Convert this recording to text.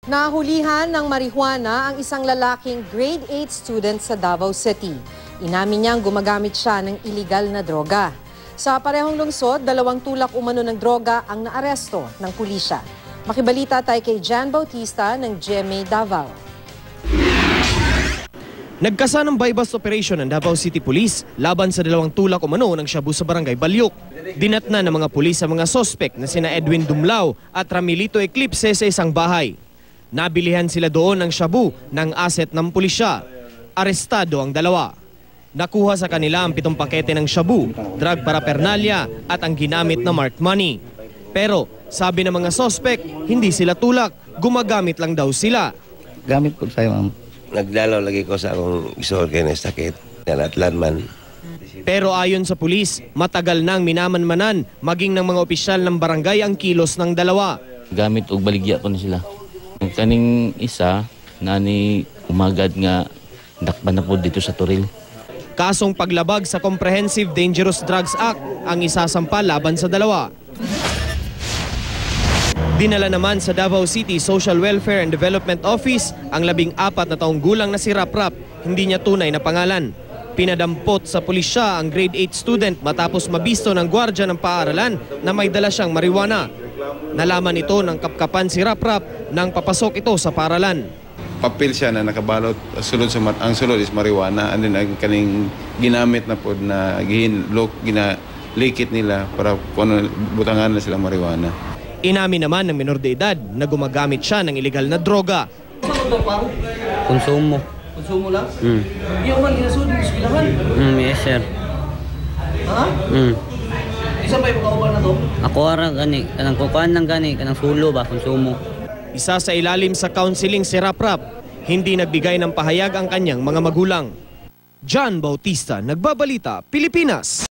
Nahulihan ng marijuana ang isang lalaking grade 8 student sa Davao City. Inamin niyang gumagamit siya ng iligal na droga. Sa parehong lungsod, 2 tulak umano ng droga ang naaresto ng pulisya. Makibalita tayo kay Jan Bautista ng GMA Davao. Nagkasa ng buy-bust operation ng Davao City Police laban sa 2 tulak umano ng shabu sa Barangay Balyok. Dinatna ng mga pulis ang mga sospek na sina Edwin Dumlao at Ramilito Eclipse sa isang bahay. Nabilihan sila doon ng shabu ng asset ng pulisya. Arestado ang 2. Nakuha sa kanila ang 7 pakete ng shabu, drug paraphernalia at ang ginamit na marked money. Pero sabi ng mga sospek, hindi sila tulak, gumagamit lang daw sila. Gamit po tayo, ma'am. Nagdalaw lagi ko sa akong isol kayo na sakit, at landman. Pero ayon sa pulis, matagal nang minamanmanan maging ng mga opisyal ng barangay ang kilos ng 2. Gamit og baligya po na sila. Kaning isa, nani umagad nga dakpan na po dito sa Toril. Kasong paglabag sa Comprehensive Dangerous Drugs Act ang isasampa laban sa 2. Dinala naman sa Davao City Social Welfare and Development Office ang 14 na taong gulang na si Raprap, hindi niya tunay na pangalan. Pinadampot sa pulisya ang grade 8 student matapos mabisto ng gwardya ng paaralan na may dala siyang marijuana. Nalaman ito ng kapkapan si Raprap nang papasok ito sa paaralan. Papel siya na nakabalot, ang sulod is marijuana, and then ang kaning ginamit na po na ginalikit nila para butangan na silang marijuana. Inamin naman ng menor de edad na gumagamit siya ng iligal na droga. Konsumo. Konsumo lang? Hindi mo man ginasud ng eskwelahan? Yes, sir. Ha? Isa ba yung kauban na to? Ako ara gani, kanang kukuan ng gani, kanang sulo ba, konsumo. Isa sa ilalim sa counseling si Raprap, hindi nagbigay ng pahayag ang kanyang mga magulang. Jan Bautista, Nagbabalita, Pilipinas.